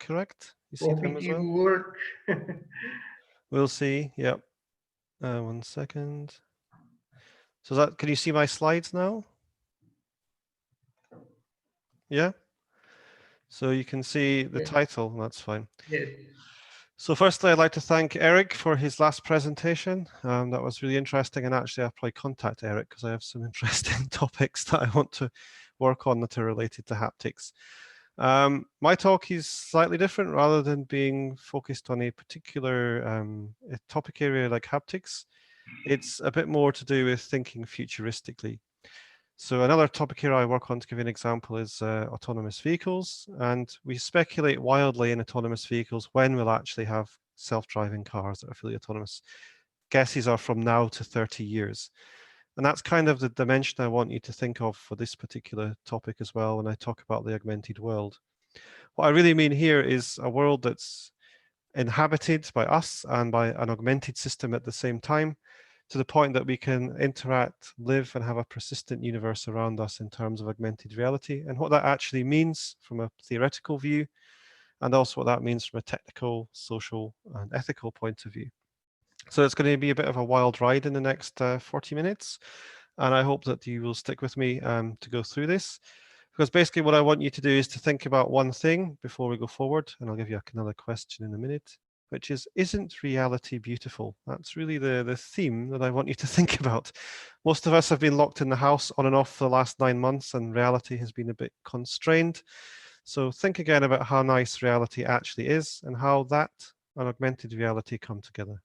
correct? You see them Hoping as it well? will work. We'll see. Yep. 1 second. So that, can you see my slides now? Yeah. So you can see the Yes. title. That's fine. Yes. So firstly, I'd like to thank Eric for his last presentation. That was really interesting, and actually I'll probably contact Eric because I have some interesting topics that I want to work on that are related to haptics. My talk is slightly different. Rather than being focused on a particular a topic area like haptics, it's a bit more to do with thinking futuristically. So another topic here I work on, to give you an example, is autonomous vehicles. And we speculate wildly in autonomous vehicles when we'll actually have self-driving cars that are fully autonomous. Guesses are from now to 30 years. And that's kind of the dimension I want you to think of for this particular topic as well when I talk about the augmented world. What I really mean here is a world that's inhabited by us and by an augmented system at the same time, to the point that we can interact, live, and have a persistent universe around us in terms of augmented reality, and what that actually means from a theoretical view, and also what that means from a technical, social, and ethical point of view. So it's going to be a bit of a wild ride in the next 40 minutes, and I hope that you will stick with me to go through this, because basically what I want you to do is to think about one thing before we go forward, and I'll give you another question in a minute, which is, isn't reality beautiful? That's really the theme that I want you to think about. Most of us have been locked in the house on and off for the last 9 months, and reality has been a bit constrained. So think again about how nice reality actually is, and how that and augmented reality come together.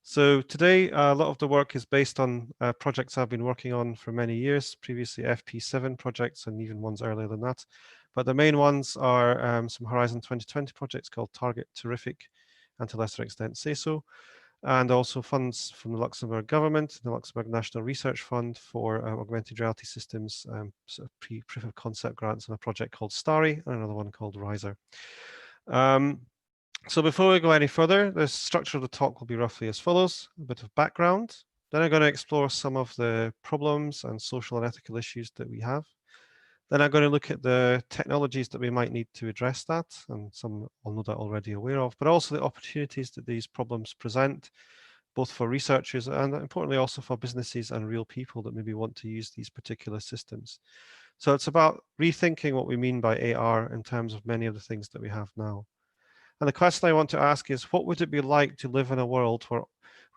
So today, a lot of the work is based on projects I've been working on for many years, previously FP7 projects and even ones earlier than that. But the main ones are some Horizon 2020 projects called Target, Terrific, and to a lesser extent SAYSO, and also funds from the Luxembourg government, the Luxembourg National Research Fund for augmented reality systems, sort of proof of concept grants on a project called Starry and another one called Riser. So before we go any further, the structure of the talk will be roughly as follows: a bit of background. Then I'm going to explore some of the problems and social and ethical issues that we have. Then I'm going to look at the technologies that we might need to address that, and some I'll no doubt already aware of, but also the opportunities that these problems present, both for researchers and importantly also for businesses and real people that maybe want to use these particular systems. So it's about rethinking what we mean by AR in terms of many of the things that we have now. And the question I want to ask is, what would it be like to live in a world where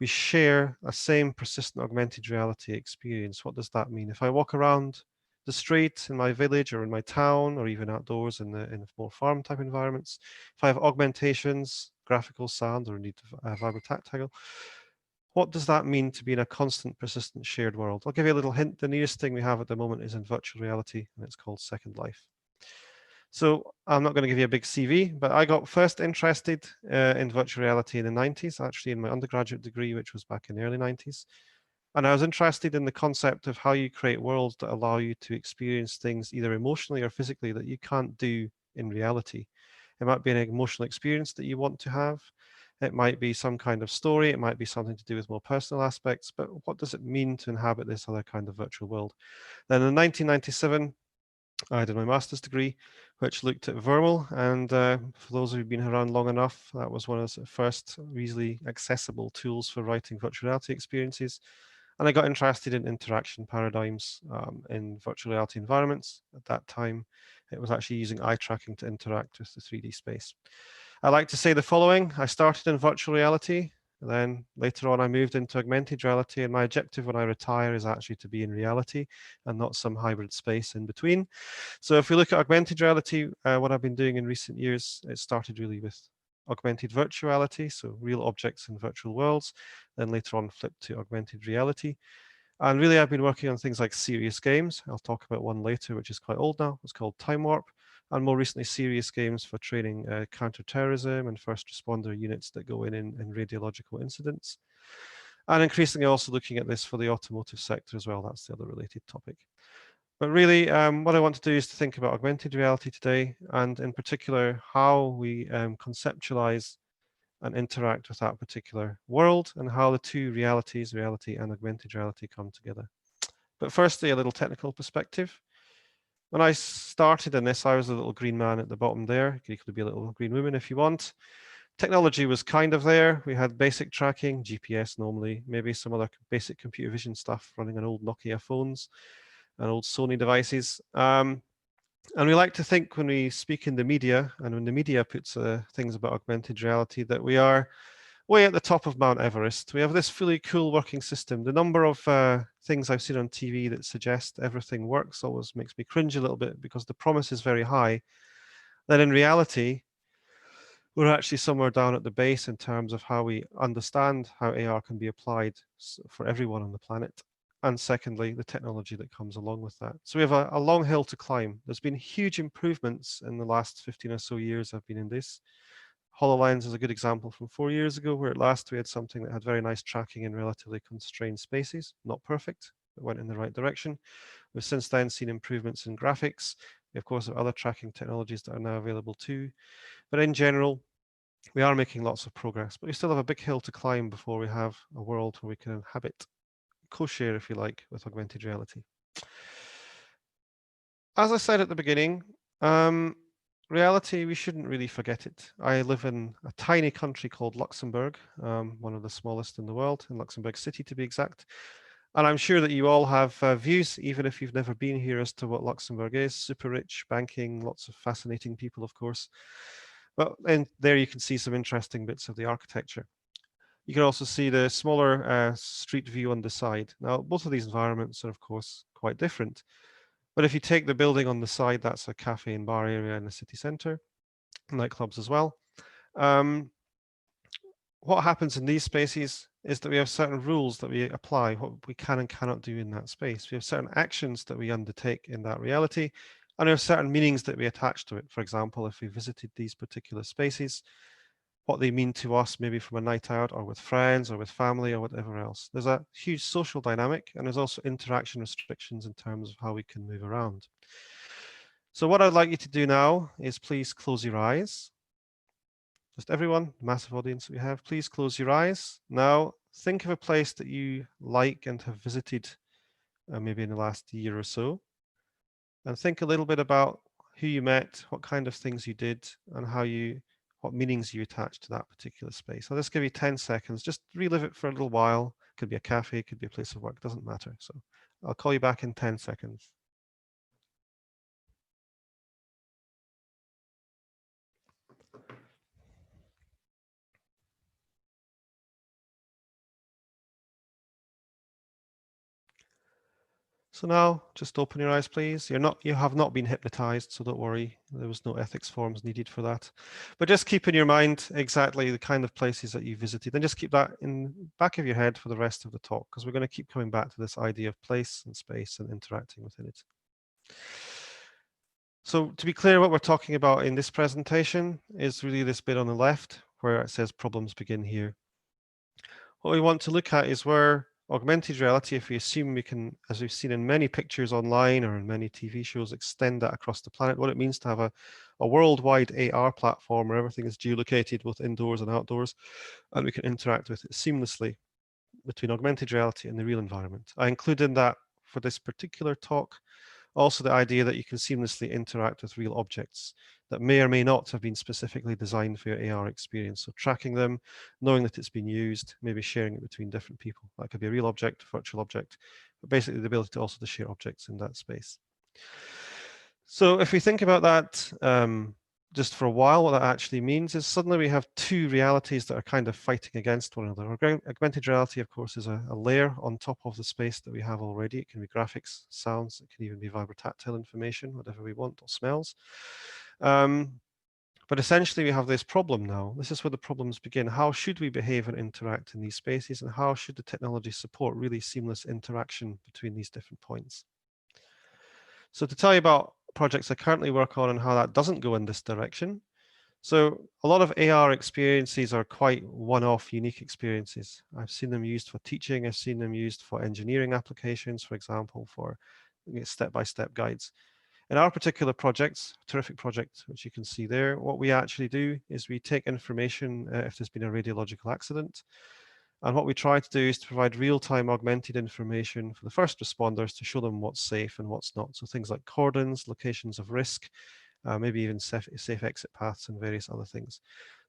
we share a same persistent augmented reality experience? What does that mean? If I walk around the street in my village or in my town, or even outdoors in more farm type environments, if I have augmentations, graphical, sound, or indeed vibrotactile, what does that mean to be in a constant, persistent, shared world? I'll give you a little hint. The nearest thing we have at the moment is in virtual reality, and it's called Second Life. So I'm not going to give you a big CV, but I got first interested in virtual reality in the 90s, actually in my undergraduate degree, which was back in the early 90s. And I was interested in the concept of how you create worlds that allow you to experience things either emotionally or physically that you can't do in reality. It might be an emotional experience that you want to have. It might be some kind of story. It might be something to do with more personal aspects. But what does it mean to inhabit this other kind of virtual world? Then in 1997, I did my master's degree, which looked at Vermal, and for those who've been around long enough, that was one of the first easily accessible tools for writing virtual reality experiences. And I got interested in interaction paradigms in virtual reality environments. At that time, it was actually using eye tracking to interact with the 3D space. I like to say the following: I started in virtual reality. Then later on, I moved into augmented reality, and my objective when I retire is actually to be in reality and not some hybrid space in between. So if we look at augmented reality, what I've been doing in recent years, it started really with augmented virtuality, so real objects in virtual worlds, then later on flipped to augmented reality. And really, I've been working on things like serious games. I'll talk about one later, which is quite old now. It's called Time Warp. And more recently, serious games for training counter-terrorism and first responder units that go in radiological incidents. And increasingly also looking at this for the automotive sector as well. That's the other related topic. But really, what I want to do is to think about augmented reality today, and in particular, how we conceptualize and interact with that particular world, and how the two realities, reality and augmented reality, come together. But firstly, a little technical perspective. When I started in this, I was a little green man at the bottom there. You could be a little green woman if you want. Technology was kind of there. We had basic tracking, GPS normally, maybe some other basic computer vision stuff running on old Nokia phones and old Sony devices. And we like to think when we speak in the media and when the media puts things about augmented reality that we are way at the top of Mount Everest. We have this fully cool working system. The number of things I've seen on TV that suggest everything works always makes me cringe a little bit because the promise is very high. Then in reality, we're actually somewhere down at the base in terms of how we understand how AR can be applied for everyone on the planet. And secondly, the technology that comes along with that. So we have a long hill to climb. There's been huge improvements in the last 15 or so years I've been in this. HoloLens is a good example from 4 years ago, where at last we had something that had very nice tracking in relatively constrained spaces. Not perfect, but went in the right direction. We've since then seen improvements in graphics. We, of course, have other tracking technologies that are now available too. But in general, we are making lots of progress, but we still have a big hill to climb before we have a world where we can inhabit, co-share, if you like, with augmented reality. As I said at the beginning, reality, we shouldn't really forget it. I live in a tiny country called Luxembourg, one of the smallest in the world, in Luxembourg City to be exact. And I'm sure that you all have views, even if you've never been here, as to what Luxembourg is. Super rich, banking, lots of fascinating people, of course. But in there you can see some interesting bits of the architecture. You can also see the smaller street view on the side. Now, both of these environments are, of course, quite different. But if you take the building on the side, that's a cafe and bar area in the city centre, nightclubs as well. What happens in these spaces is that we have certain rules that we apply, what we can and cannot do in that space. We have certain actions that we undertake in that reality, and there are certain meanings that we attach to it. For example, if we visited these particular spaces, what they mean to us, maybe from a night out or with friends or with family or whatever else. There's a huge social dynamic, and there's also interaction restrictions in terms of how we can move around. So what I'd like you to do now is please close your eyes. Just everyone, massive audience that we have, please close your eyes. Now, think of a place that you like and have visited maybe in the last year or so. And think a little bit about who you met, what kind of things you did, and what meanings you attach to that particular space. I'll just give you 10 seconds. Just relive it for a little while. It could be a cafe, it could be a place of work, doesn't matter. So I'll call you back in 10 seconds. So now just open your eyes, please. You have not been hypnotized, so don't worry. There was no ethics forms needed for that. But just keep in your mind exactly the kind of places that you visited, and just keep that in the back of your head for the rest of the talk, because we're going to keep coming back to this idea of place and space and interacting within it. So to be clear, what we're talking about in this presentation is really this bit on the left where it says problems begin here. What we want to look at is where augmented reality, if we assume we can, as we've seen in many pictures online or in many TV shows, extend that across the planet, what it means to have a worldwide AR platform where everything is geolocated both indoors and outdoors, and we can interact with it seamlessly between augmented reality and the real environment. I include in that for this particular talk also the idea that you can seamlessly interact with real objects that may or may not have been specifically designed for your AR experience. So tracking them, knowing that it's been used, maybe sharing it between different people. That could be a real object, virtual object, but basically the ability to also share objects in that space. So if we think about that just for a while, what that actually means is suddenly we have two realities that are kind of fighting against one another. Augmented reality, of course, is a layer on top of the space that we have already. It can be graphics, sounds, it can even be vibrotactile information, whatever we want, or smells. But essentially we have this problem now. This is where the problems begin. How should we behave and interact in these spaces, and how should the technology support really seamless interaction between these different points? So to tell you about projects I currently work on and how that doesn't go in this direction. So a lot of AR experiences are quite one-off, unique experiences. I've seen them used for teaching. I've seen them used for engineering applications, for example, for step-by-step guides. In our particular projects, terrific project, which you can see there, what we actually do is we take information if there's been a radiological accident, And what we try to do is to provide real-time augmented information for the first responders to show them what's safe and what's not. So things like cordons, locations of risk, maybe even safe exit paths and various other things.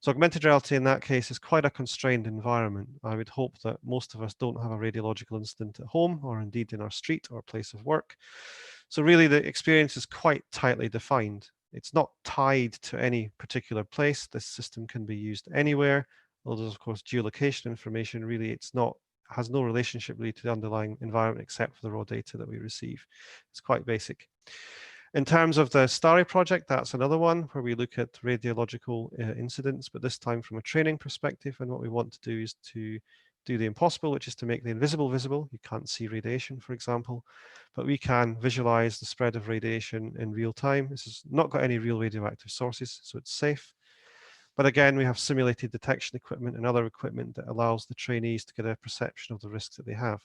So augmented reality in that case is quite a constrained environment. I would hope that most of us don't have a radiological incident at home or indeed in our street or place of work. So really the experience is quite tightly defined. It's not tied to any particular place. This system can be used anywhere. Although there's of course geolocation information, really has no relationship really to the underlying environment except for the raw data that we receive. It's quite basic. In terms of the STARRY project, that's another one where we look at radiological incidents, but this time from a training perspective. And what we want to do is to do the impossible, which is to make the invisible visible. You can't see radiation, for example, but we can visualize the spread of radiation in real time. This has not got any real radioactive sources, so it's safe. But again, we have simulated detection equipment and other equipment that allows the trainees to get a perception of the risks that they have.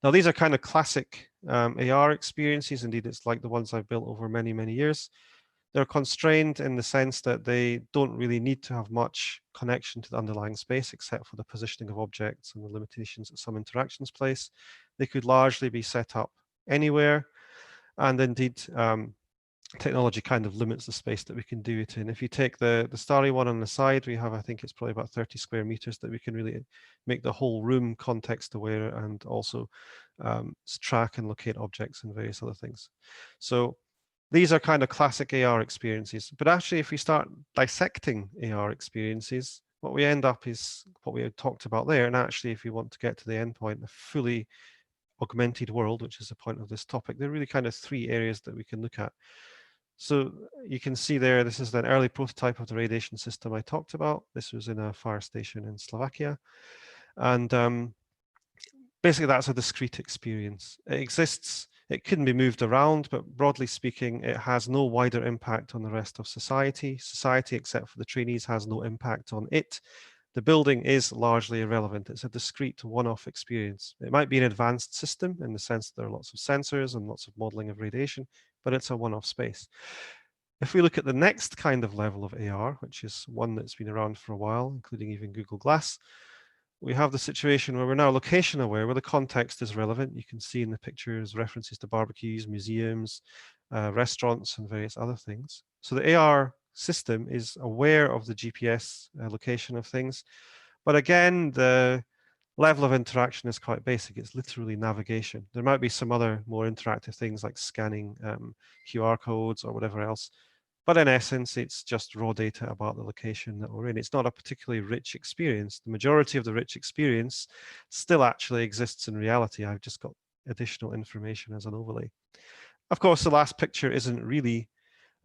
Now, these are kind of classic AR experiences. Indeed, it's like the ones I've built over many, many years. They're constrained in the sense that they don't really need to have much connection to the underlying space, except for the positioning of objects and the limitations that some interactions place. They could largely be set up anywhere. And indeed, technology kind of limits the space that we can do it in. If you take the STARRY one on the side, we have, I think it's probably about 30 square meters that we can really make the whole room context aware and also track and locate objects and various other things. So these are kind of classic AR experiences. But actually, if we start dissecting AR experiences, what we end up is what we had talked about there. And actually, if you want to get to the end point, a fully augmented world, which is the point of this topic, there are really kind of three areas that we can look at. So you can see there, this is an early prototype of the radiation system I talked about. This was in a fire station in Slovakia. And basically that's a discrete experience. It exists, it couldn't be moved around, but broadly speaking, it has no wider impact on the rest of society. Society, except for the trainees, has no impact on it. The building is largely irrelevant. It's a discrete one-off experience. It might be an advanced system in the sense that there are lots of sensors and lots of modeling of radiation, but it's a one-off space. If we look at the next kind of level of AR, which is one that's been around for a while, including even Google Glass, we have the situation where we're now location aware, where the context is relevant. You can see in the pictures references to barbecues, museums, restaurants, and various other things. So the AR system is aware of the GPS location of things. But again, the level of interaction is quite basic. It's literally navigation. There might be some other more interactive things like scanning QR codes or whatever else. But in essence, it's just raw data about the location that we're in. It's not a particularly rich experience. The majority of the rich experience still actually exists in reality. I've just got additional information as an overlay. Of course, the last picture isn't really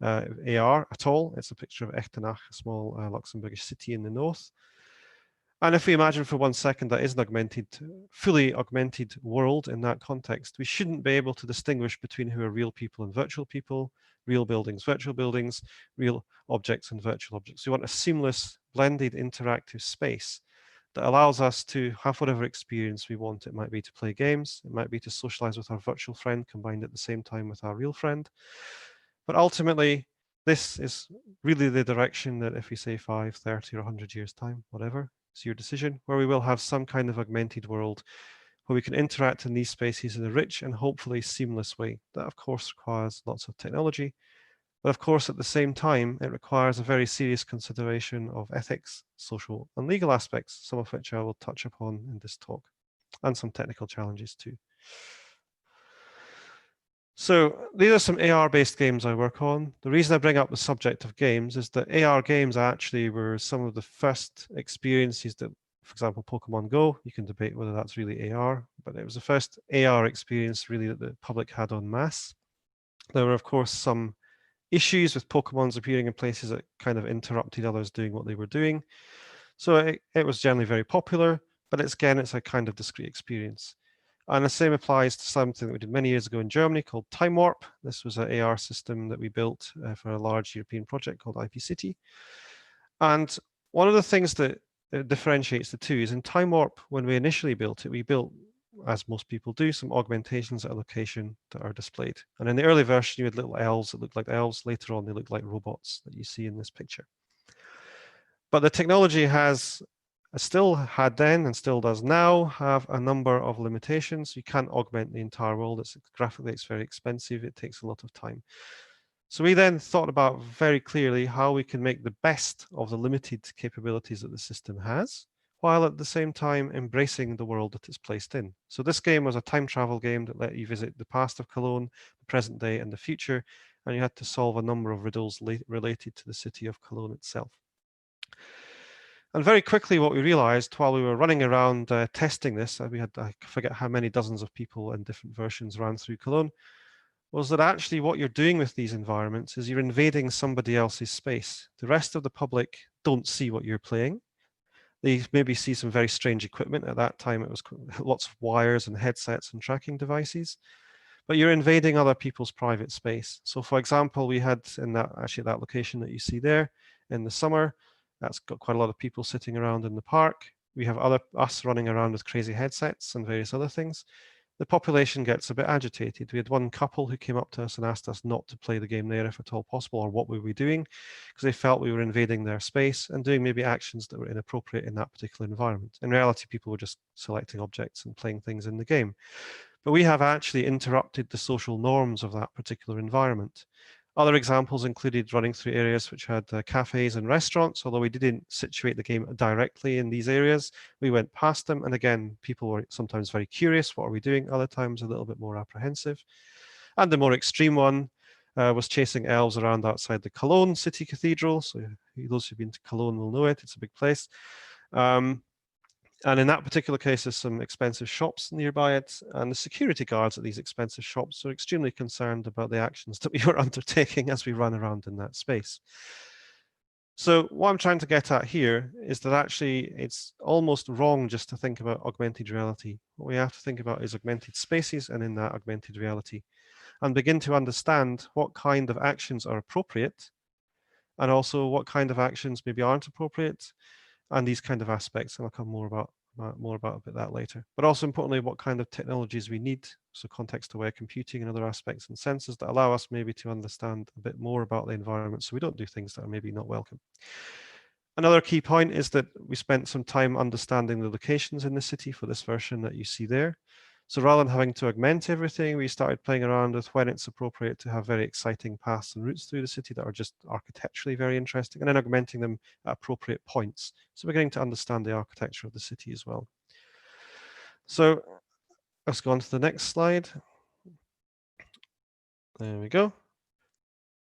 AR at all. It's a picture of Echtenach, a small Luxembourgish city in the north. And if we imagine for 1 second that is an fully augmented world in that context, we shouldn't be able to distinguish between who are real people and virtual people, real buildings, virtual buildings, real objects and virtual objects. We want a seamless, blended, interactive space that allows us to have whatever experience we want. It might be to play games, it might be to socialize with our virtual friend combined at the same time with our real friend. But ultimately, this is really the direction that if we say 5, 30 or 100 years time, whatever, it's your decision, where we will have some kind of augmented world where we can interact in these spaces in a rich and hopefully seamless way. That of course requires lots of technology, but of course at the same time, it requires a very serious consideration of ethics, social and legal aspects, some of which I will touch upon in this talk, and some technical challenges too. So these are some AR-based games I work on. The reason I bring up the subject of games is that AR games actually were some of the first experiences that, for example, Pokemon Go, you can debate whether that's really AR, but it was the first AR experience really that the public had en masse. There were, of course, some issues with Pokemons appearing in places that kind of interrupted others doing what they were doing. So it was generally very popular, but it's a kind of discrete experience. And the same applies to something that we did many years ago in Germany called Time Warp. This was an AR system that we built for a large European project called IP City. And one of the things that differentiates the two is in Time Warp, when we initially built it, we built, as most people do, some augmentations at a location that are displayed. And in the early version, you had little elves that looked like elves. Later on, they looked like robots that you see in this picture. But the technology has It still had then and still does now have a number of limitations. You can't augment the entire world. Graphically, it's very expensive. It takes a lot of time. So we then thought about very clearly how we can make the best of the limited capabilities that the system has, while at the same time embracing the world that it's placed in. So this game was a time travel game that let you visit the past of Cologne, the present day, and the future, and you had to solve a number of riddles related to the city of Cologne itself. And very quickly, what we realized while we were running around testing this, we had, I forget how many dozens of people in different versions ran through Cologne, was that actually what you're doing with these environments is you're invading somebody else's space. The rest of the public don't see what you're playing. They maybe see some very strange equipment. At that time, it was lots of wires and headsets and tracking devices. But you're invading other people's private space. So for example, we had in that location that you see there in the summer, that's got quite a lot of people sitting around in the park. We have us running around with crazy headsets and various other things. The population gets a bit agitated. We had one couple who came up to us and asked us not to play the game there if at all possible, or what were we doing, because they felt we were invading their space and doing maybe actions that were inappropriate in that particular environment. In reality, people were just selecting objects and playing things in the game. But we have actually interrupted the social norms of that particular environment. Other examples included running through areas which had cafes and restaurants. Although we didn't situate the game directly in these areas, we went past them. And again, people were sometimes very curious, what are we doing? Other times a little bit more apprehensive. And the more extreme one was chasing elves around outside the Cologne city cathedral. So those who've been to Cologne will know it. It's a big place. And in that particular case, there's some expensive shops nearby it, and the security guards at these expensive shops are extremely concerned about the actions that we were undertaking as we run around in that space. So what I'm trying to get at here is that actually it's almost wrong just to think about augmented reality. What we have to think about is augmented spaces and in that augmented reality, and begin to understand what kind of actions are appropriate, and also what kind of actions maybe aren't appropriate, and these kind of aspects, and I'll come more about that later. But also importantly, what kind of technologies we need, so context-aware computing and other aspects and sensors that allow us maybe to understand a bit more about the environment so we don't do things that are maybe not welcome. Another key point is that we spent some time understanding the locations in the city for this version that you see there. So rather than having to augment everything, we started playing around with when it's appropriate to have very exciting paths and routes through the city that are just architecturally very interesting, and then augmenting them at appropriate points. So we're getting to understand the architecture of the city as well. So let's go on to the next slide. There we go.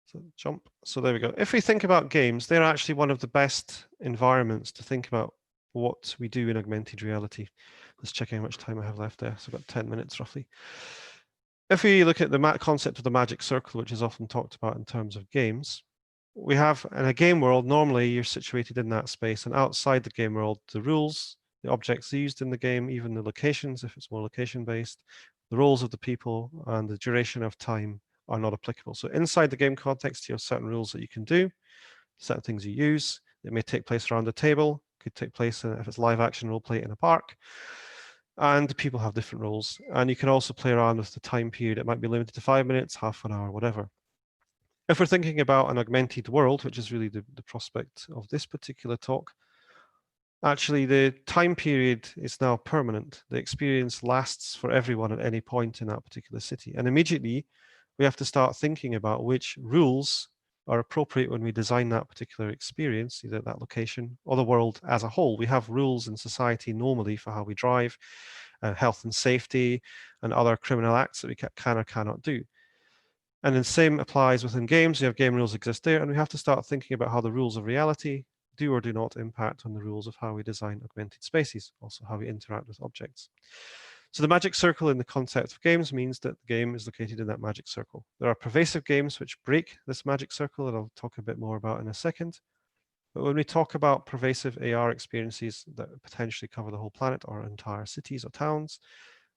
So jump. So there we go. If we think about games, they're actually one of the best environments to think about what we do in augmented reality. Let's check how much time I have left there. So I've got 10 minutes roughly. If we look at the concept of the magic circle, which is often talked about in terms of games, we have in a game world, normally you're situated in that space, and outside the game world, the rules, the objects used in the game, even the locations, if it's more location-based, the roles of the people, and the duration of time are not applicable. So inside the game context, you have certain rules that you can do, certain things you use. It may take place around a table, could take place if it's live action role play in a park. And people have different roles. And you can also play around with the time period. It might be limited to 5 minutes, half an hour, whatever. If we're thinking about an augmented world, which is really the prospect of this particular talk, actually the time period is now permanent. The experience lasts for everyone at any point in that particular city. And immediately we have to start thinking about which rules are appropriate when we design that particular experience, either that location or the world as a whole. We have rules in society normally for how we drive, health and safety, and other criminal acts that we can or cannot do. And the same applies within games. You have game rules exist there, and we have to start thinking about how the rules of reality do or do not impact on the rules of how we design augmented spaces, also how we interact with objects. So the magic circle in the concept of games means that the game is located in that magic circle. There are pervasive games which break this magic circle that I'll talk a bit more about in a second. But when we talk about pervasive AR experiences that potentially cover the whole planet or entire cities or towns,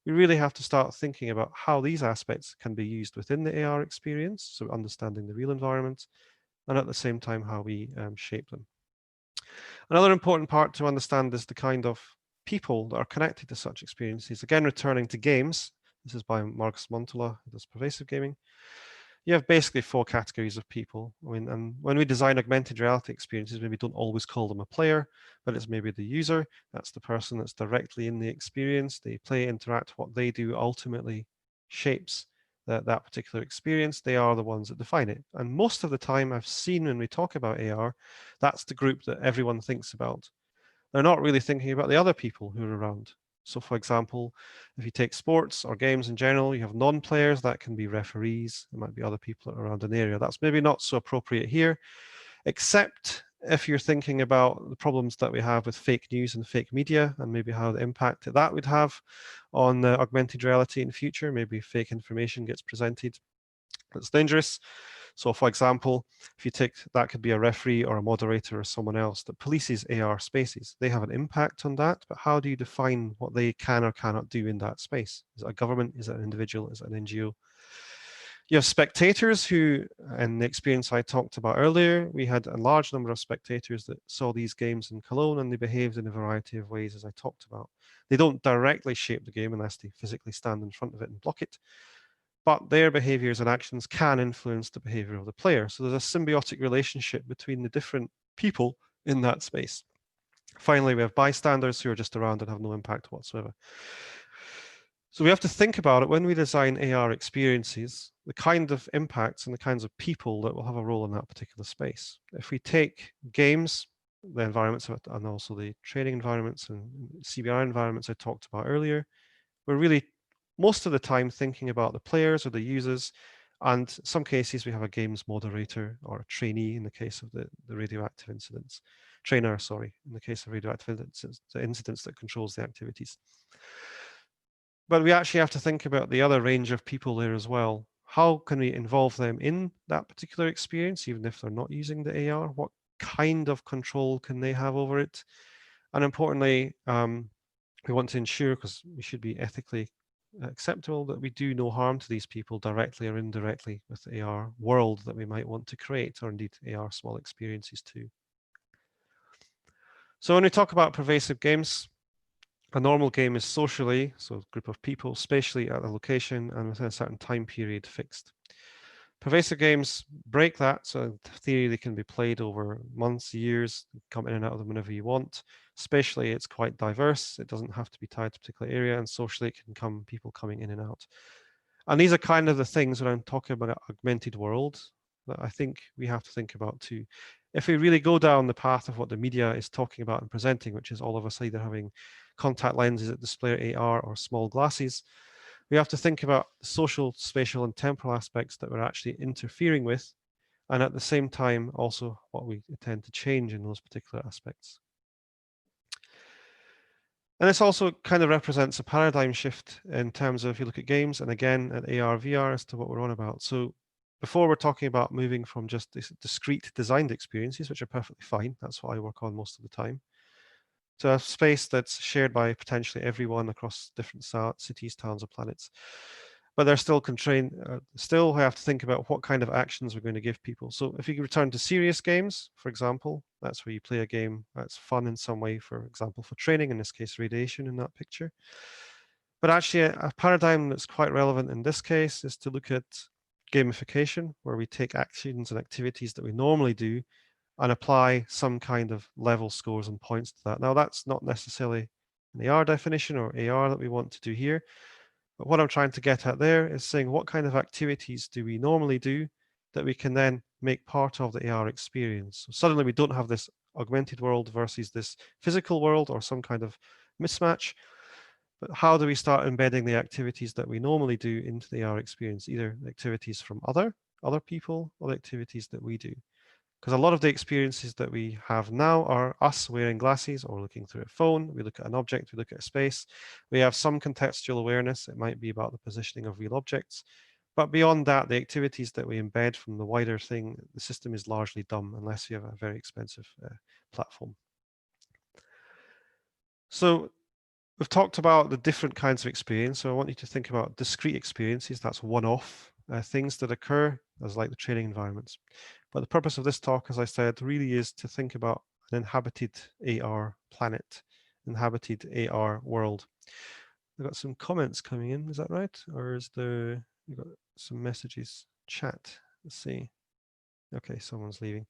we really have to start thinking about how these aspects can be used within the AR experience, so understanding the real environment, and at the same time how we shape them. Another important part to understand is the kind of people that are connected to such experiences. Again, returning to games, this is by Marcus Montola, who does pervasive gaming. you have basically 4 categories of people. I mean, and when we design augmented reality experiences, maybe don't always call them a player, but it's maybe the user. That's the person that's directly in the experience. They play, interact, what they do ultimately shapes that particular experience. They are the ones that define it. And most of the time I've seen when we talk about AR, that's the group that everyone thinks about. They're not really thinking about the other people who are around. So for example, if you take sports or games in general, you have non-players, that can be referees, it might be other people around an area. That's maybe not so appropriate here, except if you're thinking about the problems that we have with fake news and fake media and maybe how the impact that would have on augmented reality in the future. Maybe fake information gets presented that's dangerous. So for example, if you take, that could be a referee or a moderator or someone else that polices AR spaces. They have an impact on that, but how do you define what they can or cannot do in that space? Is it a government? Is it an individual? Is it an NGO? You have spectators who, in the experience I talked about earlier, we had a large number of spectators that saw these games in Cologne and they behaved in a variety of ways as I talked about. They don't directly shape the game unless they physically stand in front of it and block it, but their behaviors and actions can influence the behavior of the player. So there's a symbiotic relationship between the different people in that space. Finally, we have bystanders who are just around and have no impact whatsoever. So we have to think about it when we design AR experiences, the kind of impacts and the kinds of people that will have a role in that particular space. If we take games, the environments and also the training environments and CBR environments I talked about earlier, we're really most of the time thinking about the players or the users, and in some cases we have a games moderator or a trainee in the case of the radioactive incidents. Trainer, sorry, in the case of radioactive incidents, the incidents that controls the activities. But we actually have to think about the other range of people there as well. How can we involve them in that particular experience, even if they're not using the AR? What kind of control can they have over it? And importantly, we want to ensure, because we should be ethically acceptable, that we do no harm to these people directly or indirectly with the AR world that we might want to create, or indeed AR small experiences too. So when we talk about pervasive games, a normal game is socially, so a group of people, spatially at a location and within a certain time period fixed. Pervasive games break that, so in theory they can be played over months, years, come in and out of them whenever you want. Spatially, it's quite diverse. It doesn't have to be tied to a particular area, and socially it can come people coming in and out. And these are kind of the things when I'm talking about augmented world that I think we have to think about too. If we really go down the path of what the media is talking about and presenting, which is all of us either having contact lenses that display AR or small glasses, we have to think about the social, spatial, and temporal aspects that we're actually interfering with, and at the same time, also what we intend to change in those particular aspects. And this also kind of represents a paradigm shift in terms of if you look at games and again at AR, VR as to what we're on about. So before we're talking about moving from just this discrete designed experiences, which are perfectly fine, that's what I work on most of the time, to a space that's shared by potentially everyone across different cities, towns, or planets. But they're still constrained. Still, we have to think about what kind of actions we're going to give people. So if you return to serious games, for example, that's where you play a game that's fun in some way, for example, for training, in this case, radiation in that picture. But actually, a paradigm that's quite relevant in this case is to look at gamification, where we take actions and activities that we normally do and apply some kind of level scores and points to that. Now, that's not necessarily an AR definition or AR that we want to do here, but what I'm trying to get at there is saying what kind of activities do we normally do that we can then make part of the AR experience. So suddenly we don't have this augmented world versus this physical world or some kind of mismatch, but how do we start embedding the activities that we normally do into the AR experience, either activities from other people or the activities that we do? Because a lot of the experiences that we have now are us wearing glasses or looking through a phone. We look at an object, we look at a space. We have some contextual awareness. It might be about the positioning of real objects. But beyond that, the activities that we embed from the wider thing, the system is largely dumb unless you have a very expensive platform. So we've talked about the different kinds of experience. So I want you to think about discrete experiences. That's one-off things that occur as like the training environments. But the purpose of this talk, as I said, really is to think about an inhabited AR planet, inhabited AR world. I've got some comments coming in, is that right? Or is there, you've got some messages chat. Let's see. Okay, someone's leaving.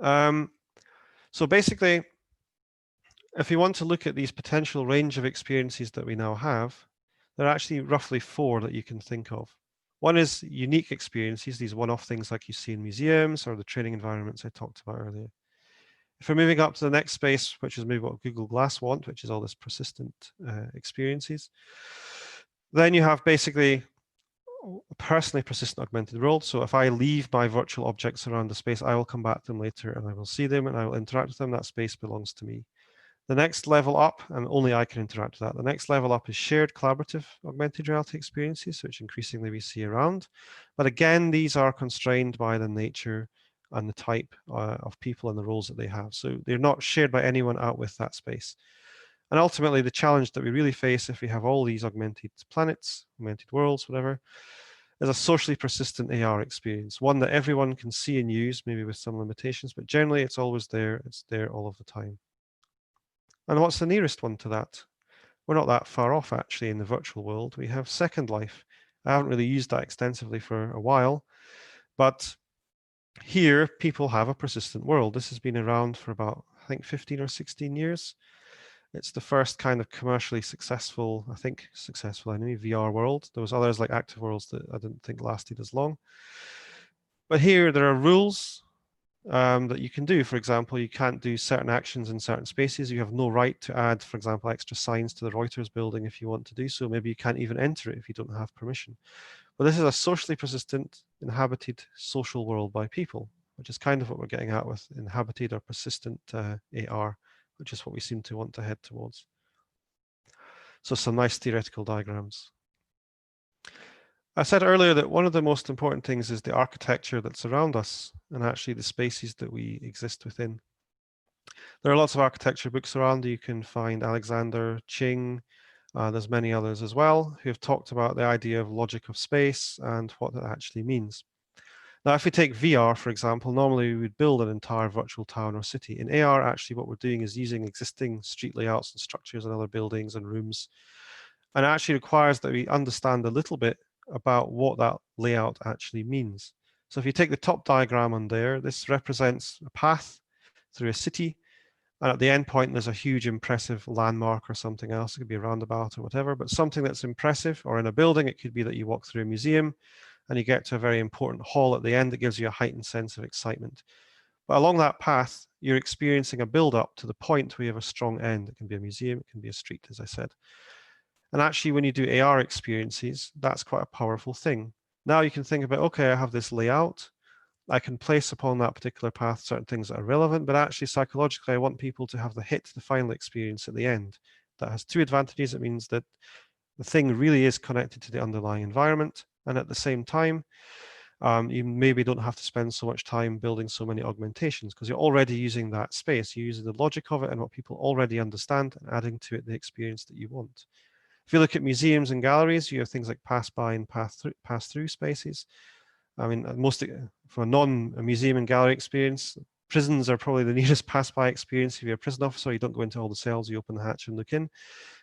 So basically, if we want to look at these potential range of experiences that we now have, there are actually roughly 4 that you can think of. One is unique experiences, these one-off things like you see in museums or the training environments I talked about earlier. If we're moving up to the next space, which is maybe what Google Glass want, which is all this persistent experiences, then you have basically a personally persistent augmented world. So if I leave my virtual objects around the space, I will come back to them later and I will see them and I will interact with them. That space belongs to me. The next level up, and only I can interact with that, the next level up is shared collaborative augmented reality experiences, which increasingly we see around. But again, these are constrained by the nature and the type of people and the roles that they have. So they're not shared by anyone out with that space. And ultimately, the challenge that we really face if we have all these augmented planets, augmented worlds, whatever, is a socially persistent AR experience, one that everyone can see and use, maybe with some limitations, but generally it's always there, it's there all of the time. And what's the nearest one to that? We're not that far off actually in the virtual world. We have Second Life. I haven't really used that extensively for a while, but here people have a persistent world. This has been around for about, I think, 15 or 16 years. It's the first kind of commercially successful, I think successful anyway, VR world. There was others like Active Worlds that I didn't think lasted as long. But here there are rules that you can do. For example, you can't do certain actions in certain spaces. You have no right to add, for example, extra signs to the Reuters building if you want to do so. Maybe you can't even enter it if you don't have permission. But this is a socially persistent, inhabited social world by people, which is kind of what we're getting at with inhabited or persistent AR, which is what we seem to want to head towards. So some nice theoretical diagrams. I said earlier that one of the most important things is the architecture that's around us and actually the spaces that we exist within. There are lots of architecture books around. You can find Alexander Ching, there's many others as well, who have talked about the idea of logic of space and what that actually means. Now, if we take VR, for example, normally we would build an entire virtual town or city. In AR, actually, what we're doing is using existing street layouts and structures and other buildings and rooms. And it actually requires that we understand a little bit about what that layout actually means. So if you take the top diagram on there, this represents a path through a city. And at the end point, there's a huge impressive landmark or something else. It could be a roundabout or whatever, but something that's impressive. Or in a building, it could be that you walk through a museum and you get to a very important hall at the end that gives you a heightened sense of excitement. But along that path, you're experiencing a build-up to the point where you have a strong end. It can be a museum, it can be a street, as I said. And actually, when you do AR experiences, that's quite a powerful thing. Now you can think about, okay, I have this layout. I can place upon that particular path certain things that are relevant, but actually psychologically, I want people to have the final experience at the end. That has 2 advantages. It means that the thing really is connected to the underlying environment. And at the same time, you maybe don't have to spend so much time building so many augmentations because you're already using that space. You're using the logic of it and what people already understand and adding to it the experience that you want. If you look at museums and galleries, you have things like pass-by and pass-through spaces. I mean, for a non-museum and gallery experience, prisons are probably the nearest pass-by experience. If you're a prison officer, you don't go into all the cells, you open the hatch and look in.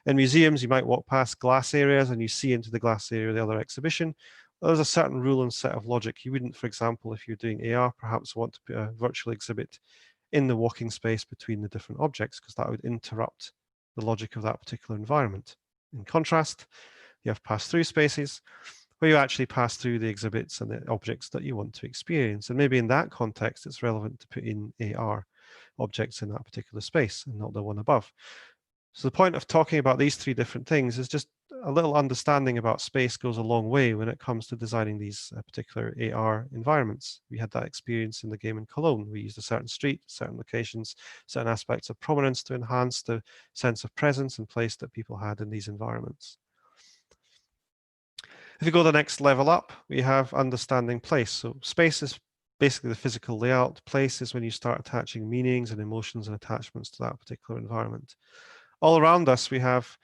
In museums, you might walk past glass areas and you see into the glass area of the other exhibition. Well, there's a certain rule and set of logic. You wouldn't, for example, if you're doing AR, perhaps want to put a virtual exhibit in the walking space between the different objects because that would interrupt the logic of that particular environment. In contrast, you have pass-through spaces where you actually pass through the exhibits and the objects that you want to experience. And maybe in that context, it's relevant to put in AR objects in that particular space and not the one above. So the point of talking about these 3 different things is just a little understanding about space goes a long way when it comes to designing these particular AR environments. We had that experience in the game in Cologne. We used a certain street, certain locations, certain aspects of prominence to enhance the sense of presence and place that people had in these environments. If you go the next level up, we have understanding place. So space is basically the physical layout. Place is when you start attaching meanings and emotions and attachments to that particular environment. All around us, we have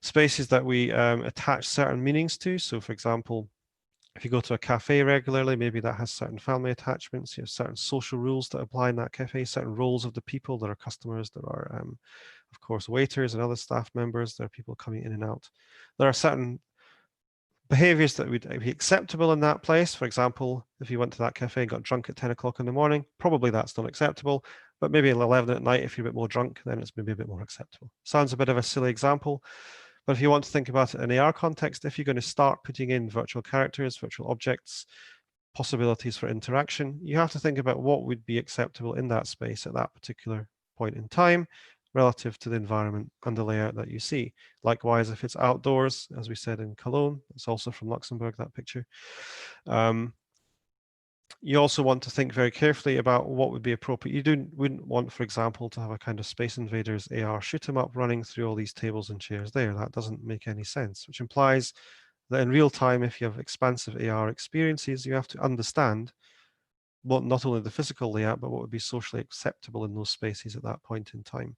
spaces that we attach certain meanings to. So for example, if you go to a cafe regularly, maybe that has certain family attachments. You have certain social rules that apply in that cafe, certain roles of the people. There are customers, there are, of course, waiters and other staff members. There are people coming in and out. There are certain behaviors that would be acceptable in that place. For example, if you went to that cafe and got drunk at 10 o'clock in the morning, probably that's not acceptable, but maybe at 11 at night, if you're a bit more drunk, then it's maybe a bit more acceptable. Sounds a bit of a silly example, but if you want to think about it in AR context, if you're going to start putting in virtual characters, virtual objects, possibilities for interaction, you have to think about what would be acceptable in that space at that particular point in time relative to the environment and the layout that you see. Likewise, if it's outdoors, as we said in Cologne, it's also from Luxembourg, that picture. You also want to think very carefully about what would be appropriate. You wouldn't want, for example, to have a kind of Space Invaders AR shoot 'em up running through all these tables and chairs there. That doesn't make any sense, which implies that in real time, if you have expansive AR experiences, you have to understand what not only the physical layout, but what would be socially acceptable in those spaces at that point in time.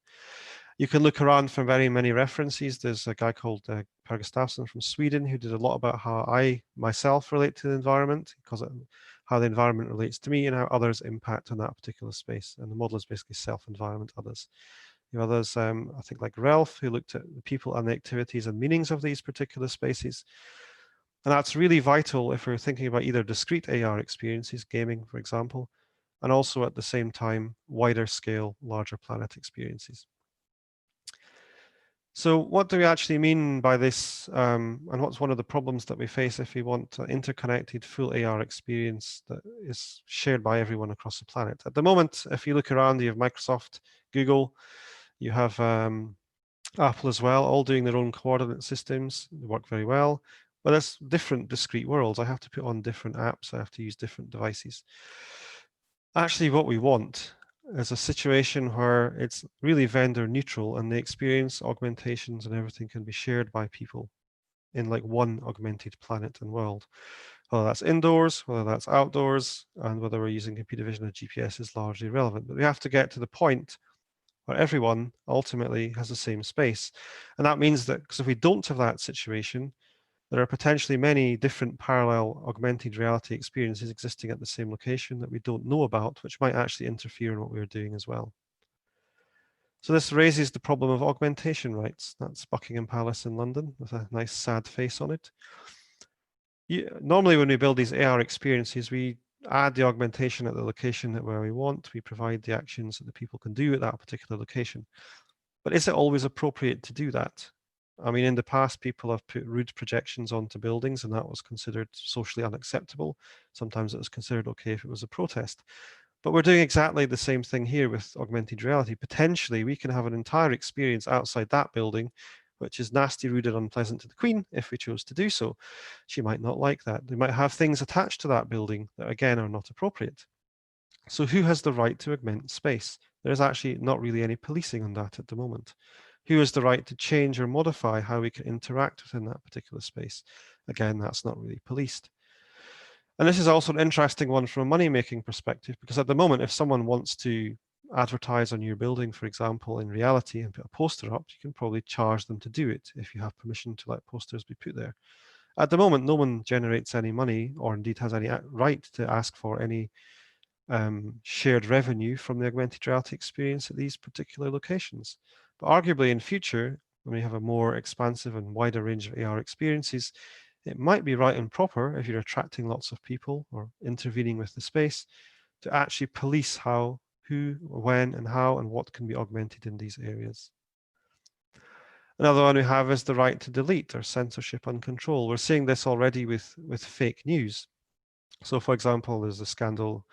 You can look around for very many references. There's a guy called Per Gustafsson from Sweden who did a lot about how I myself relate to the environment, because how the environment relates to me and how others impact on that particular space. And the model is basically self-environment, others. You have others, I think like Ralph, who looked at the people and the activities and meanings of these particular spaces. And that's really vital if we're thinking about either discrete AR experiences, gaming, for example, and also at the same time, wider scale, larger planet experiences. So what do we actually mean by this? And what's one of the problems that we face if we want an interconnected full AR experience that is shared by everyone across the planet? At the moment, if you look around, you have Microsoft, Google, you have Apple as well, all doing their own coordinate systems. They work very well, but it's different discrete worlds. I have to put on different apps. I have to use different devices. Actually, what we want is a situation where it's really vendor neutral and the experience, augmentations and everything can be shared by people in like one augmented planet and world. Whether that's indoors, whether that's outdoors, and whether we're using computer vision or GPS is largely irrelevant. But we have to get to the point where everyone ultimately has the same space. And that means that, because if we don't have that situation, there are potentially many different parallel augmented reality experiences existing at the same location that we don't know about, which might actually interfere in what we're doing as well. So this raises the problem of augmentation rights. That's Buckingham Palace in London with a nice sad face on it. Normally when we build these AR experiences, we add the augmentation at the location where we want. We provide the actions that the people can do at that particular location. But is it always appropriate to do that? I mean, in the past, people have put rude projections onto buildings, and that was considered socially unacceptable. Sometimes it was considered okay if it was a protest. But we're doing exactly the same thing here with augmented reality. Potentially, we can have an entire experience outside that building, which is nasty, rude, and unpleasant to the Queen if we chose to do so. She might not like that. They might have things attached to that building that, again, are not appropriate. So who has the right to augment space? There's actually not really any policing on that at the moment. Who has the right to change or modify how we can interact within that particular space? Again, that's not really policed. And this is also an interesting one from a money-making perspective, because at the moment, if someone wants to advertise on your building, for example, in reality and put a poster up, you can probably charge them to do it if you have permission to let posters be put there. At the moment, no one generates any money or indeed has any right to ask for any shared revenue from the augmented reality experience at these particular locations. But arguably in future, when we have a more expansive and wider range of AR experiences, it might be right and proper if you're attracting lots of people or intervening with the space to actually police how, who, when, and how, and what can be augmented in these areas. Another one we have is the right to delete, or censorship and control. We're seeing this already with fake news. So for example, there's a scandal,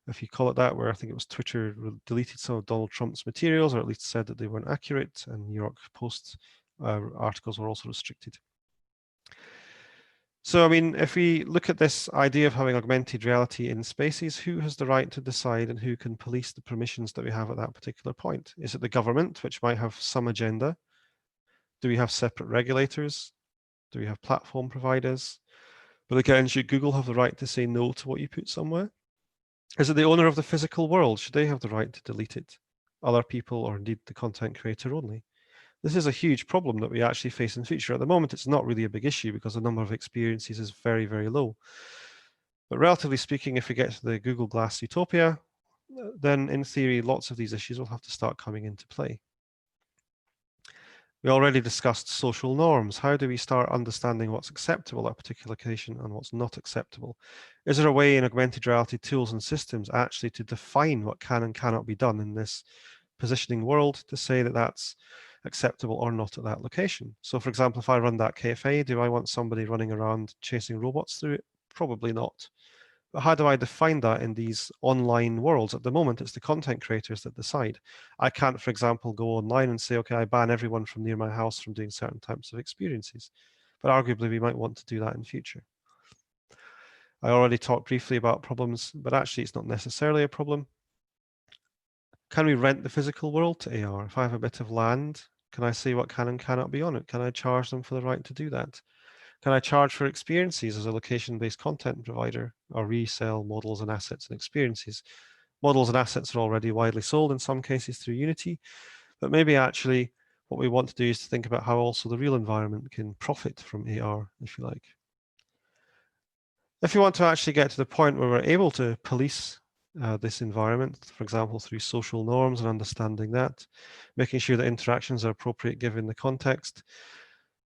if you call it that, where I think it was Twitter deleted some of Donald Trump's materials, or at least said that they weren't accurate, and New York Post articles were also restricted. So, I mean, if we look at this idea of having augmented reality in spaces, who has the right to decide and who can police the permissions that we have at that particular point? Is it the government, which might have some agenda? Do we have separate regulators? Do we have platform providers? But again, should Google have the right to say no to what you put somewhere? Is it the owner of the physical world? Should they have the right to delete it? Other people, or indeed the content creator only? This is a huge problem that we actually face in the future. At the moment, it's not really a big issue because the number of experiences is very, very low. But relatively speaking, if we get to the Google Glass utopia, then in theory, lots of these issues will have to start coming into play. We already discussed social norms. How do we start understanding what's acceptable at a particular location and what's not acceptable? Is there a way in augmented reality tools and systems actually to define what can and cannot be done in this positioning world to say that that's acceptable or not at that location? So for example, if I run that cafe, do I want somebody running around chasing robots through it? Probably not. But how do I define that in these online worlds? At the moment, it's the content creators that decide. I can't, for example, go online and say, okay, I ban everyone from near my house from doing certain types of experiences. But arguably, we might want to do that in future. I already talked briefly about problems, but actually it's not necessarily a problem. Can we rent the physical world to AR? If I have a bit of land, can I say what can and cannot be on it? Can I charge them for the right to do that? Can I charge for experiences as a location-based content provider or resell models and assets and experiences? Models and assets are already widely sold in some cases through Unity, but maybe actually what we want to do is to think about how also the real environment can profit from AR, if you like. If you want to actually get to the point where we're able to police this environment, for example, through social norms and understanding that, making sure that interactions are appropriate given the context,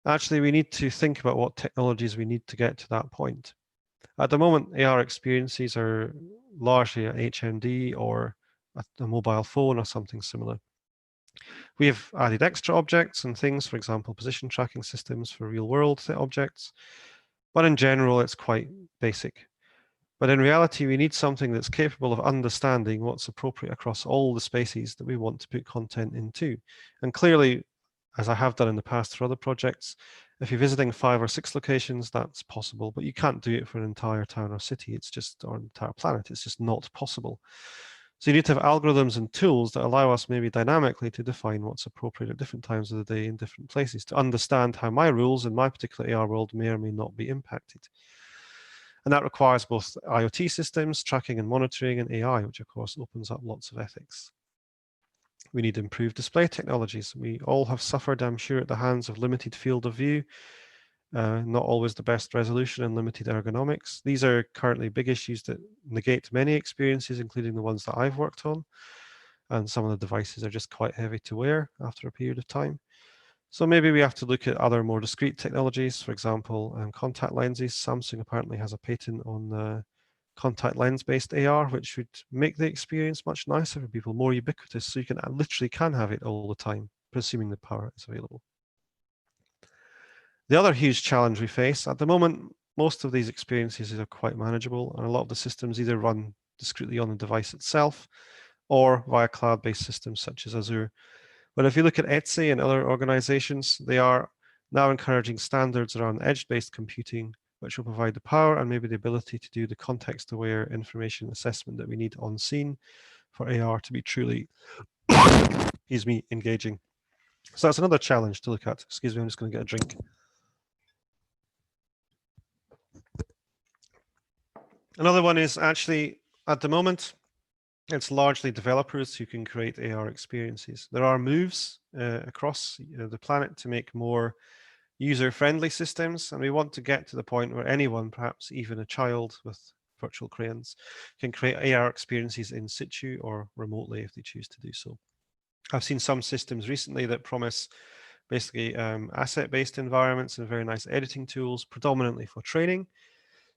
actually, we need to think about what technologies we need to get to that point. At the moment, AR experiences are largely an HMD or a mobile phone or something similar. We have added extra objects and things, for example, position tracking systems for real-world objects, but in general, it's quite basic. But in reality, we need something that's capable of understanding what's appropriate across all the spaces that we want to put content into. And clearly, as I have done in the past for other projects, if you're visiting 5 or 6 locations, that's possible, but you can't do it for an entire town or city. It's just, or an entire planet. It's just not possible. So you need to have algorithms and tools that allow us maybe dynamically to define what's appropriate at different times of the day in different places to understand how my rules in my particular AR world may or may not be impacted. And that requires both IoT systems, tracking and monitoring, and AI, which of course opens up lots of ethics. We need improved display technologies. We all have suffered, I'm sure, at the hands of limited field of view, not always the best resolution and limited ergonomics. These are currently big issues that negate many experiences, including the ones that I've worked on. And some of the devices are just quite heavy to wear after a period of time. So maybe we have to look at other more discrete technologies, for example, contact lenses. Samsung apparently has a patent on contact lens-based AR, which would make the experience much nicer for people, more ubiquitous, so you can literally can have it all the time, presuming the power is available. The other huge challenge we face at the moment, most of these experiences are quite manageable, and a lot of the systems either run discretely on the device itself or via cloud-based systems such as Azure. But if you look at Etsy and other organizations, they are now encouraging standards around edge-based computing, which will provide the power and maybe the ability to do the context-aware information assessment that we need on scene for AR to be truly, excuse me, engaging. So that's another challenge to look at. Excuse me, I'm just going to get a drink. Another one is actually, at the moment, it's largely developers who can create AR experiences. There are moves across the planet to make more user-friendly systems, and we want to get to the point where anyone, perhaps even a child with virtual crayons, can create AR experiences in situ or remotely if they choose to do so. I've seen some systems recently that promise basically asset-based environments and very nice editing tools, predominantly for training.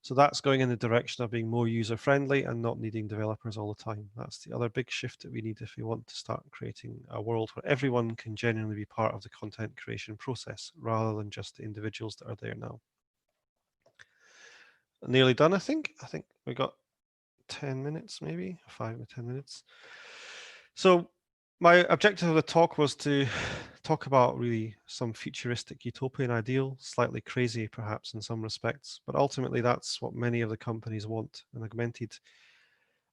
So that's going in the direction of being more user-friendly and not needing developers all the time. That's the other big shift that we need if we want to start creating a world where everyone can genuinely be part of the content creation process rather than just the individuals that are there now. Nearly done, I think. I think we got 10 minutes, maybe 5 or 10 minutes. So my objective of the talk was to talk about really some futuristic utopian ideal, slightly crazy perhaps in some respects, but ultimately that's what many of the companies want, an augmented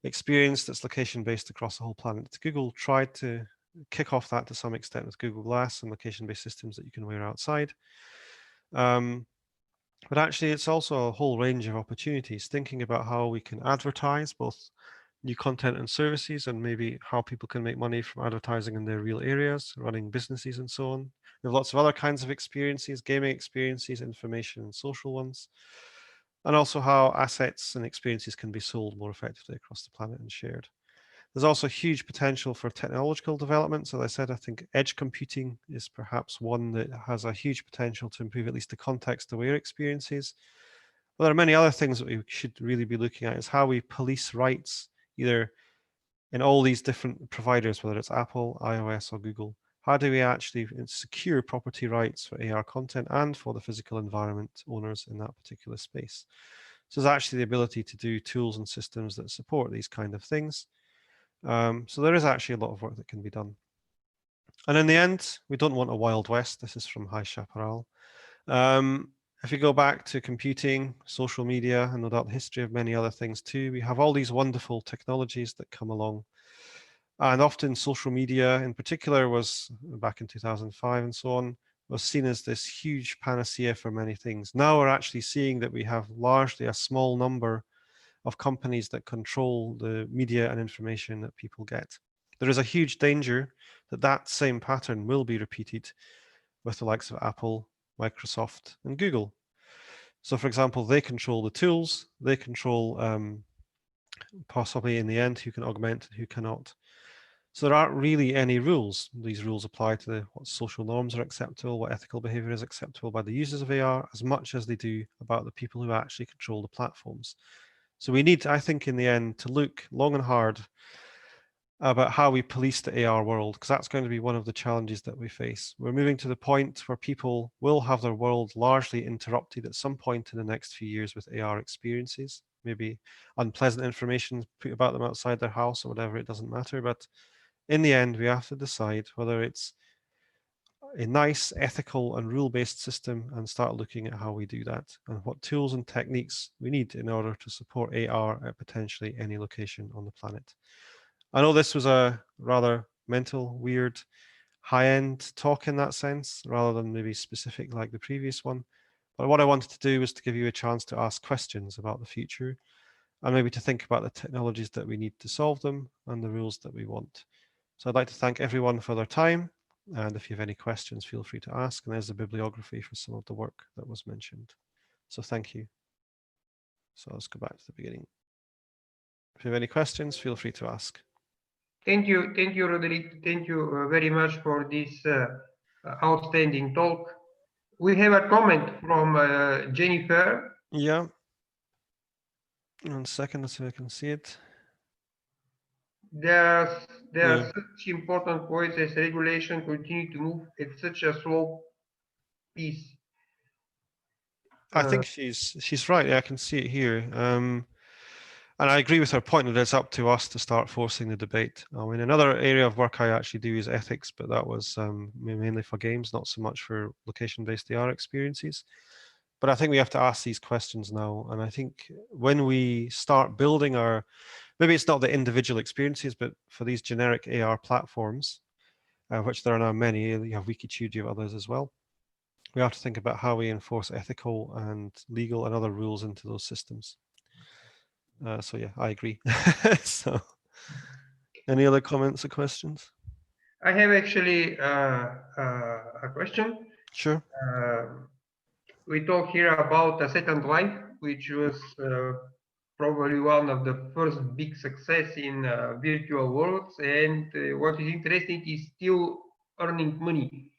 experience that's location-based across the whole planet. Google tried to kick off that to some extent with Google Glass and location-based systems that you can wear outside. But actually, it's also a whole range of opportunities, thinking about how we can advertise both new content and services, and maybe how people can make money from advertising in their real areas, running businesses and so on. We have lots of other kinds of experiences, gaming experiences, information and social ones, and also how assets and experiences can be sold more effectively across the planet and shared. There's also huge potential for technological developments. As I said, I think edge computing is perhaps one that has a huge potential to improve at least the context-aware experiences. But there are many other things that we should really be looking at, is how we police rights, either in all these different providers, whether it's Apple, iOS, or Google. How do we actually secure property rights for AR content and for the physical environment owners in that particular space? So there's actually the ability to do tools and systems that support these kind of things. So there is actually a lot of work that can be done. And in the end, we don't want a Wild West. This is from High Chaparral. If you go back to computing, social media, and no doubt the history of many other things too, we have all these wonderful technologies that come along. And often social media in particular was, back in 2005 and so on, was seen as this huge panacea for many things. Now we're actually seeing that we have largely a small number of companies that control the media and information that people get. There is a huge danger that that same pattern will be repeated with the likes of Apple, Microsoft, and Google. So for example, they control the tools, they control possibly in the end who can augment and who cannot. So there aren't really any rules. These rules apply to what social norms are acceptable, what ethical behavior is acceptable by the users of AR, as much as they do about the people who actually control the platforms. So we need, I think, in the end, to look long and hard about how we police the AR world, because that's going to be one of the challenges that we face. We're moving to the point where people will have their world largely interrupted at some point in the next few years with AR experiences, maybe unpleasant information put about them outside their house or whatever, it doesn't matter. But in the end, we have to decide whether it's a nice, ethical, and rule-based system and start looking at how we do that and what tools and techniques we need in order to support AR at potentially any location on the planet. I know this was a rather mental, weird, high-end talk in that sense, rather than maybe specific like the previous one. But what I wanted to do was to give you a chance to ask questions about the future and maybe to think about the technologies that we need to solve them and the rules that we want. So I'd like to thank everyone for their time. And if you have any questions, feel free to ask. And there's a bibliography for some of the work that was mentioned. So thank you. So let's go back to the beginning. If you have any questions, feel free to ask. Thank you, Roderick. Thank you very much for this outstanding talk. We have a comment from Jennifer. Yeah. 1 second, let's see if I can see it. There are such important points as regulation continue to move at such a slow pace. I think she's right. Yeah, I can see it here. And I agree with her point that it's up to us to start forcing the debate. I mean, another area of work I actually do is ethics, but that was mainly for games, not so much for location-based AR experiences. But I think we have to ask these questions now. And I think when we start building our, maybe it's not the individual experiences, but for these generic AR platforms, which there are now many, you have Wikitude, you have others as well. We have to think about how we enforce ethical and legal and other rules into those systems. So yeah, I agree. So, any other comments or questions? I have actually a question. Sure. We talk here about a Second Life, which was probably one of the first big success in virtual worlds, and what is interesting is still earning money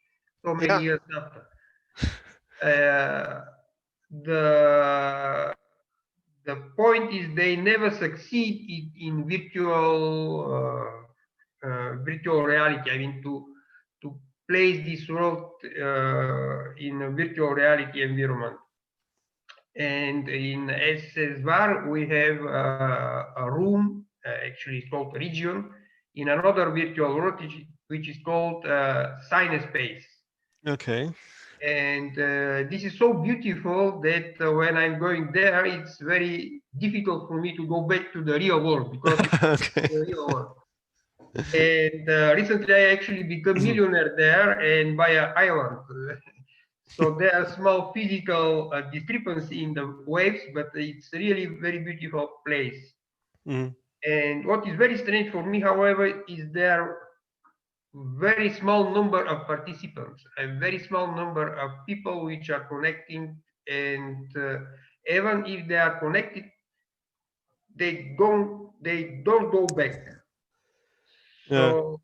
so many years after. The point is they never succeed in virtual reality. I mean, to place this world in a virtual reality environment. And in SSVAR, we have a room, actually it's called region, in another virtual world, which is called Space. Okay. And this is so beautiful that when I'm going there, it's very difficult for me to go back to the real world because it's the real world. And recently I actually became millionaire there and buy an island. So there are small physical discrepancy in the waves, but it's really very beautiful place. And what is very strange for me, however, is there very small number of participants, a very small number of people which are connecting, and even if they are connected, they don't go back. So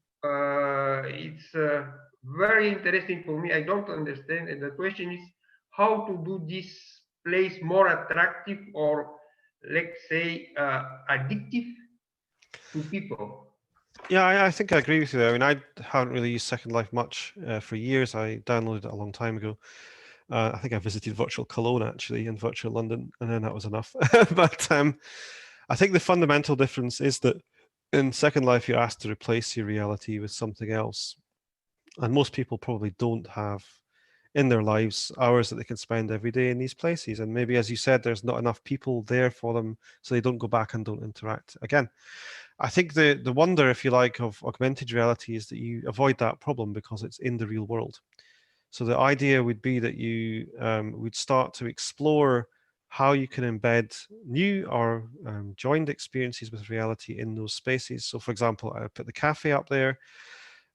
it's very interesting for me. I don't understand. And the question is how to do this place more attractive or, let's say, addictive to people. Yeah, I think I agree with you there. I mean, I haven't really used Second Life much for years. I downloaded it a long time ago. I think I visited Virtual Cologne actually and Virtual London, and then that was enough. But I think the fundamental difference is that in Second Life, you're asked to replace your reality with something else. And most people probably don't have in their lives hours that they can spend every day in these places. And maybe, as you said, there's not enough people there for them, so they don't go back and don't interact again. I think the wonder, if you like, of augmented reality is that you avoid that problem because it's in the real world. So the idea would be that you would start to explore how you can embed new or joined experiences with reality in those spaces. So for example, I put the cafe up there.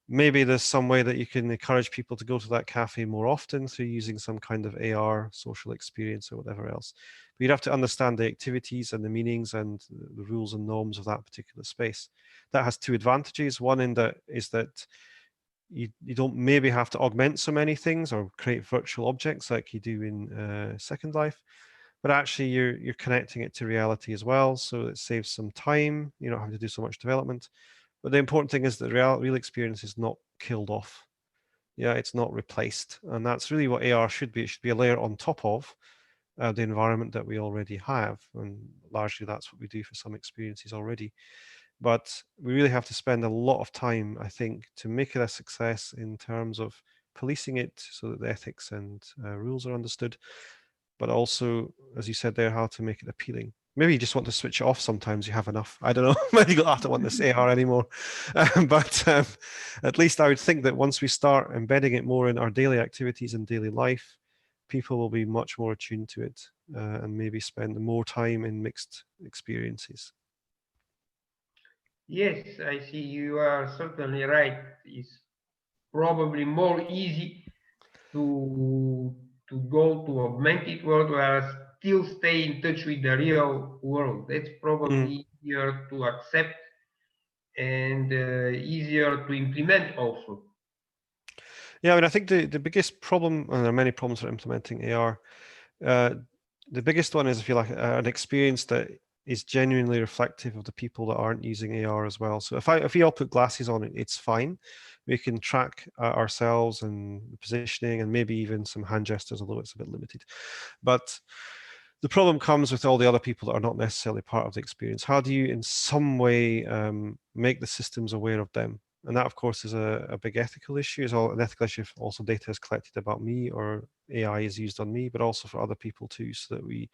Maybe there's some way that you can encourage people to go to that cafe more often through using some kind of AR social experience or whatever else. But you'd have to understand the activities and the meanings and the rules and norms of that particular space. That has two advantages. One is that you don't maybe have to augment so many things or create virtual objects like you do in Second Life, but actually you're connecting it to reality as well, so it saves some time. You don't have to do so much development. But the important thing is that the real experience is not killed off. Yeah, it's not replaced, and that's really what AR should be. It should be a layer on top of the environment that we already have, and largely that's what we do for some experiences already. But we really have to spend a lot of time, I think, to make it a success in terms of policing it so that the ethics and rules are understood, but also, as you said there, how to make it appealing. Maybe you just want to switch it off sometimes. You have enough. I don't know. Maybe you don't want this AR anymore. But at least I would think that once we start embedding it more in our daily activities and daily life, people will be much more attuned to it and maybe spend more time in mixed experiences. Yes, I see. You are certainly right. It's probably more easy to go to augmented world, whereas still stay in touch with the real world. That's probably easier to accept and easier to implement also. Yeah, I mean, I think the biggest problem, and there are many problems for implementing AR, the biggest one is, if you like, an experience that is genuinely reflective of the people that aren't using AR as well. So if we all put glasses on, it's fine. We can track ourselves and the positioning and maybe even some hand gestures, although it's a bit limited. But the problem comes with all the other people that are not necessarily part of the experience. How do you in some way make the systems aware of them? And that, of course, is a big ethical issue. Is an ethical issue if also data is collected about me or AI is used on me, but also for other people too, so that we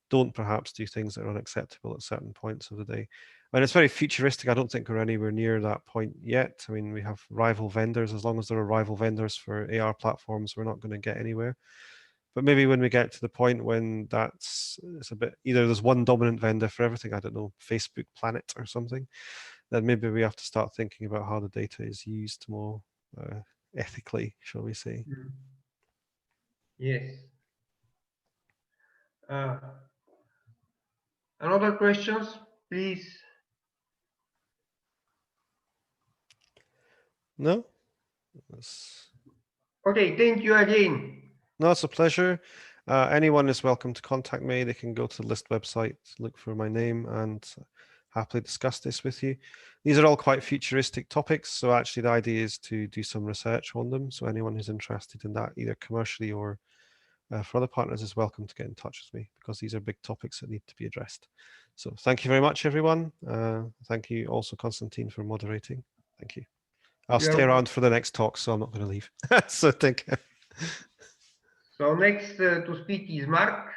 don't perhaps do things that are unacceptable at certain points of the day. And it's very futuristic. I don't think we're anywhere near that point yet. I mean, we have rival vendors. As long as there are rival vendors for AR platforms, we're not going to get anywhere. But maybe when we get to the point when it's a bit, either there's one dominant vendor for everything, I don't know, Facebook Planet or something, then maybe we have to start thinking about how the data is used more ethically, shall we say. Yes. Another questions, please? No? Okay, thank you again. No, it's a pleasure. Anyone is welcome to contact me. They can go to the list website, look for my name, and happily discuss this with you. These are all quite futuristic topics, so actually the idea is to do some research on them. So anyone who's interested in that, either commercially or for other partners, is welcome to get in touch with me, because these are big topics that need to be addressed. So thank you very much, everyone. Thank you also, Konstantin, for moderating. Thank you. I'll stay around for the next talk, so I'm not going to leave. So take care. So next to speak is Mark.